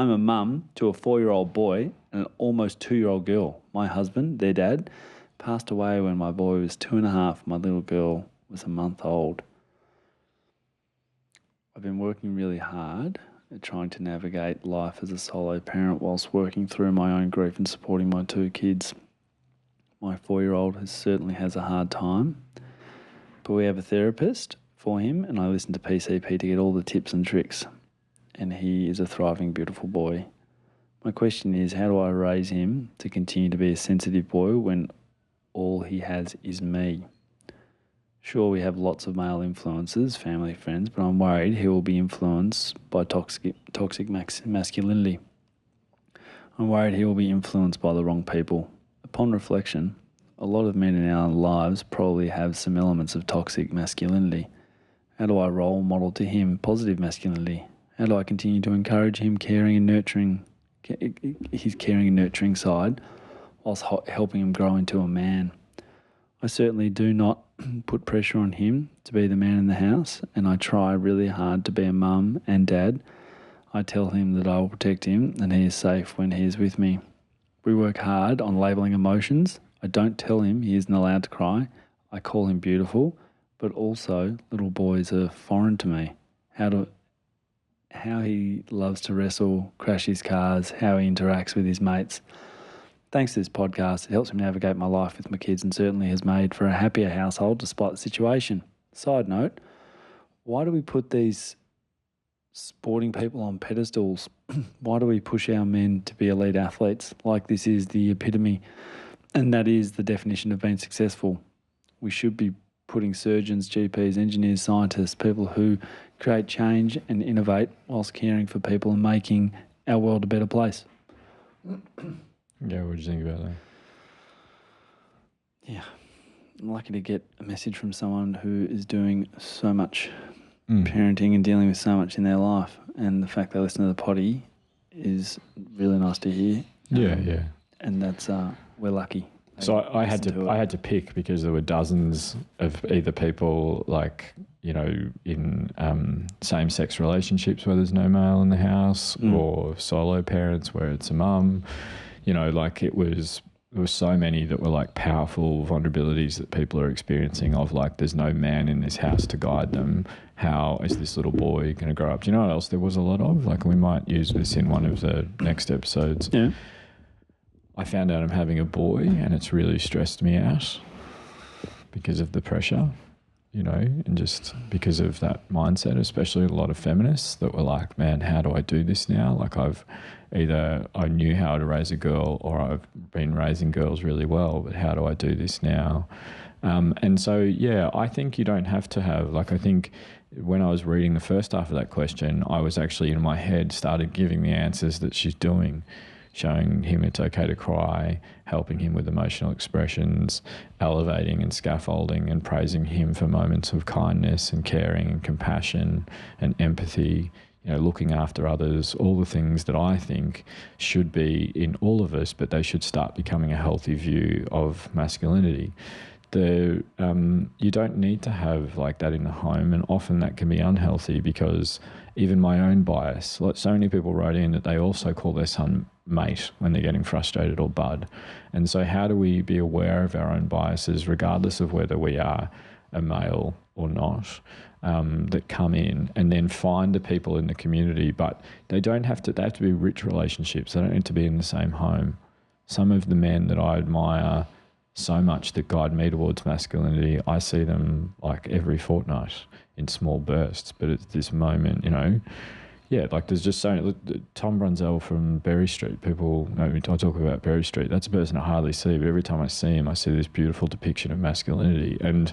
I'm a mum to a 4-year-old boy and an almost 2-year-old girl. My husband, their dad, passed away when my boy was 2.5. My little girl was a month old. I've been working really hard at trying to navigate life as a solo parent whilst working through my own grief and supporting my 2 kids. My 4-year-old certainly has a hard time, but we have a therapist for him and I listen to PCP to get all the tips and tricks. And he is a thriving, beautiful boy. My question is, how do I raise him to continue to be a sensitive boy when all he has is me? Sure, we have lots of male influences, family, friends, but I'm worried he will be influenced by toxic masculinity. I'm worried he will be influenced by the wrong people. Upon reflection, a lot of men in our lives probably have some elements of toxic masculinity. How do I role model to him positive masculinity? How do I continue to encourage him his caring and nurturing side whilst helping him grow into a man? I certainly do not put pressure on him to be the man in the house, and I try really hard to be a mum and dad. I tell him that I will protect him and he is safe when he is with me. We work hard on labelling emotions. I don't tell him he isn't allowed to cry. I call him beautiful, but also little boys are foreign to me. How he loves to wrestle, crash his cars, how he interacts with his mates. Thanks to this podcast, it helps me navigate my life with my kids and certainly has made for a happier household despite the situation. Side note, why do we put these sporting people on pedestals? Why do we push our men to be elite athletes like this is the epitome and that is the definition of being successful? We should be putting surgeons, GPs, engineers, scientists, people who create change and innovate whilst caring for people and making our world a better place. Yeah, what do you think about that? Yeah, I'm lucky to get a message from someone who is doing so much parenting and dealing with so much in their life, and the fact they listen to the potty is really nice to hear. Yeah. And that's we're lucky. So I had to pick because there were dozens of either people like, you know, in same-sex relationships where there's no male in the house or solo parents where it's a mum. You know, like there were so many that were like powerful vulnerabilities that people are experiencing of like there's no man in this house to guide them. How is this little boy going to grow up? Do you know what else there was a lot of? Like we might use this in one of the next episodes. Yeah. I found out I'm having a boy and it's really stressed me out because of the pressure, you know, and just because of that mindset, especially a lot of feminists that were like, man, how do I do this now? Like I knew how to raise a girl or I've been raising girls really well, but how do I do this now? And so, yeah, I think you don't have to have, like I think when I was reading the first half of that question, I was actually in my head started giving the answers that she's doing. Showing him it's okay to cry, helping him with emotional expressions, elevating and scaffolding and praising him for moments of kindness and caring and compassion and empathy, you know, looking after others, all the things that I think should be in all of us, but they should start becoming a healthy view of masculinity. You don't need to have like that in the home, and often that can be unhealthy because even my own bias, like so many people wrote in that they also call their son mate when they're getting frustrated or bud. And so how do we be aware of our own biases regardless of whether we are a male or not, that come in, and then find the people in the community, but they have to be rich relationships. They don't need to be in the same home. Some of the men that I admire so much that guide me towards masculinity, I see them like every fortnight in small bursts, but at this moment, you know, yeah, like there's just so Tom Brunzell from Berry Street. People know me. I talk about Berry Street. That's a person I hardly see, but every time I see him, I see this beautiful depiction of masculinity. And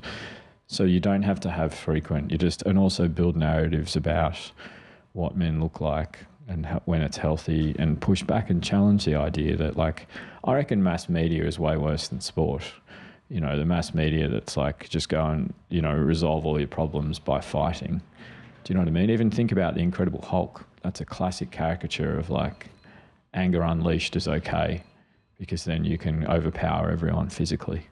so you don't have to have frequent. And also build narratives about what men look like and when it's healthy, and push back and challenge the idea that, like, I reckon mass media is way worse than sport. You know, the mass media that's like just go and, you know, resolve all your problems by fighting. Do you know what I mean? Even think about The Incredible Hulk. That's a classic caricature of like anger unleashed is okay because then you can overpower everyone physically.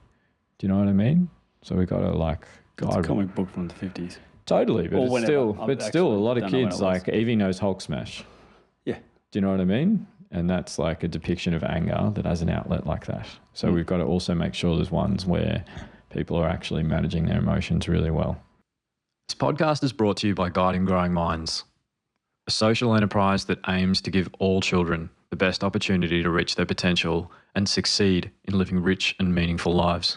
Do you know what I mean? So we've got to like... It's a comic book from the 50s. Totally, but still a lot of kids like Evie knows Hulk smash. Yeah. Do you know what I mean? And that's like a depiction of anger that has an outlet like that. So we've got to also make sure there's ones where people are actually managing their emotions really well. This podcast is brought to you by Guiding Growing Minds, a social enterprise that aims to give all children the best opportunity to reach their potential and succeed in living rich and meaningful lives.